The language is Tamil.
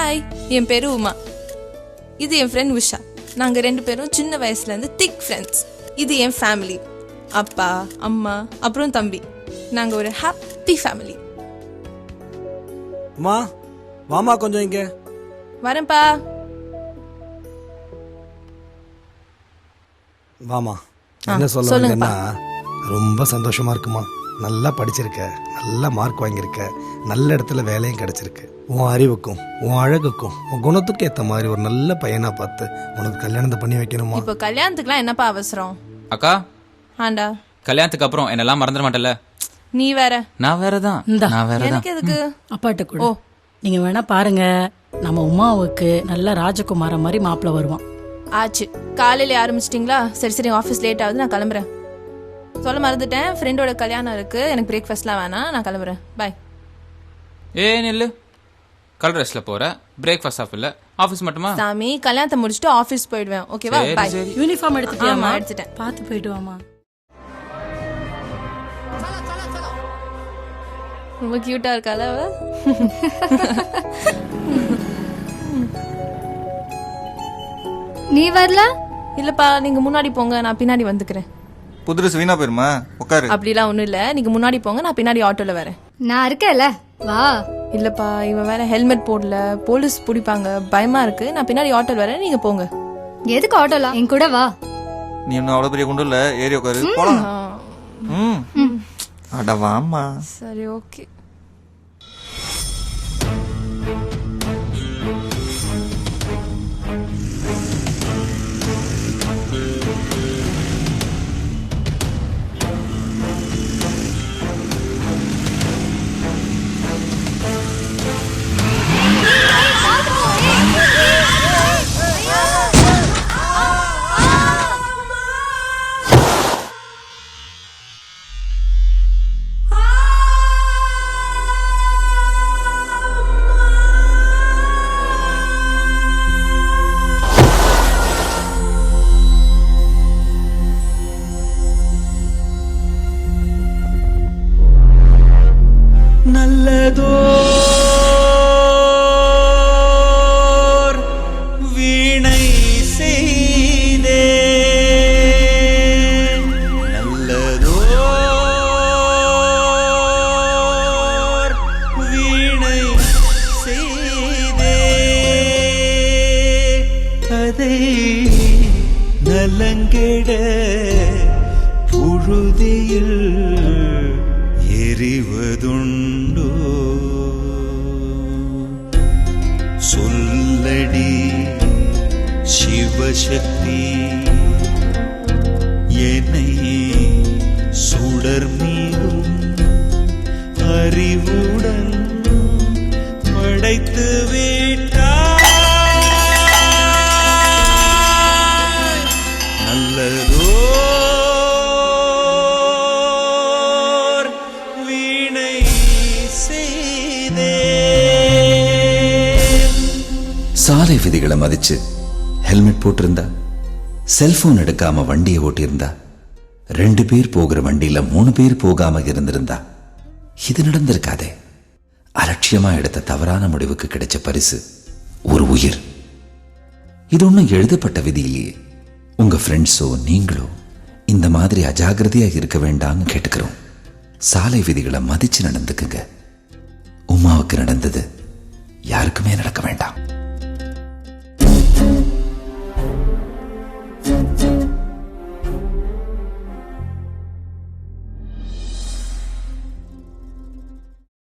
ஹாய், என் பேரு உமா. இது என் ஃப்ரெண்ட் உஷா. நாங்கள் 2 பேரும் சின்ன வயசுலேருந்து திக் ஃப்ரெண்ட்ஸ். இது என் ஃபேமிலி, அப்பா, அம்மா, அப்புறம் தம்பி. நாங்கள் ஒரு ஹாப்பி ஃபேமிலி. அம்மா வாமா கொஞ்சம் இங்க. வரேன்ப்பா. வாமா. என்ன சொல்லுங்கன்னா ரொம்ப சந்தோஷமா இருக்குமா. நல்லா படிச்சிருக்க, நல்ல மார்க் வாங்கியிருக்க, நல்ல இடத்துல வேலையும் கிடைச்சிருக்கு. உன் அறிவுக்கும் உன் அழகுக்கும் உன் குணத்துக்கும் ஏற்ற மாதிரி ஒரு நல்ல பையனா பார்த்து உனக்கு கல்யாணத்தை பண்ணி வைக்கணுமா. இப்போ கல்யாணத்துக்குலாம் என்னப்பா அவசரம்? அக்கா, ஆண்டா, கல்யாணத்துக்கு அப்புறம் என்னெல்லாம் மறந்துட மாட்டல. நீ வேற. நான் வேறதான். எனக்கு எதுக்கு? அப்பாட்ட கூட நீங்க வேணா பாருங்க, நம்ம உமாவுக்கு நல்ல ராஜகுமார மாதிரி மாப்பிள்ள வருவான். ஆச்சு, காலையில ஆரம்பிச்சிட்டிங்களா? சரி சரி, ஆஃபீஸ் லேட் ஆகுது, நான் கிளம்புறேன். சொல்ல மறந்துட்டேன், ஃப்ரெண்டோட கல்யாணம் இருக்கு, எனக்கு பிரேக்ஃபாஸ்ட்லாம் வேணாம், நான் கிளம்புறேன். பாய். நில்லு. கலர் ட்ரெஸ்ல போற, பிரேக்ஃபாஸ்ட் சாப்பிடல, ஆஃபீஸ் மட்டுமா? சாமி, கல்யாணத்தை முடிச்சுட்டு ஆஃபீஸ் போயிடுவேன். ஓகேவா? பாய். யூனிஃபார்ம் எடுத்துட்டியாமா? எடுத்துட்டேன். பார்த்து போயிட்டு வாமா. ரொம்ப கியூட்டா இருக்கால அவ. நீ வரல? இல்லப்பா, நீங்க முன்னாடி போங்க, நான் பின்னாடி வந்துக்கிறேன். புதுசு வீணா போயிருமா, உட்காரு. அப்படிலாம் ஒண்ணும் இல்ல, நீங்க முன்னாடி போங்க, நான் பின்னாடி ஆட்டோல வரேன். நான் இருக்கேன்ல, வா. இல்லப்பா, இவன் வேற ஹெல்மெட் போடல, போலீஸ் பிடிப்பாங்க, பயமா இருக்கு. நான் பின்னாடி ஆட்டோல வரேன், நீங்க போங்க. எதுக்கு ஆட்டோலாம்? என் கூட வா. நீ இன்னும் அவ்வளவு பெரிய குண்டு இல்ல, ஏறி உட்காரு, போலாம். அட வாமா. சரி, ஓகே. நல்லதோர் வீணை செய்தே, நல்லதோர் வீணை செய்தே, அதை நலங்கெட புழுதியில் எறிவதுண்டோ. சொல்லடி சிவசக்தி, என்னை சுடர் மீதும் அறிவுடன் படைத்து விட்டாய். நல்லதோ சாலை விதிகளை மதிச்சு ஹெல்மெட் போட்டிருந்தா, செல்போன் எடுக்காம வண்டியை ஓட்டியிருந்தா, 2 பேர் போகிற வண்டியில 3 பேர் போகாம இருந்திருந்தா இது நடந்திருக்காதே. அலட்சியமா எடுத்த தவறான முடிவுக்கு கிடைச்ச பரிசு ஒரு உயிர். இது ஒன்னும் எழுதப்பட்ட விதி இல்லையே. உங்க ஃப்ரெண்ட்ஸோ நீங்களோ இந்த மாதிரி அஜாகிரதையா இருக்க வேண்டாம்னு கேட்டுக்கிறோம். சாலை விதிகளை மதிச்சு நடந்துக்குங்க.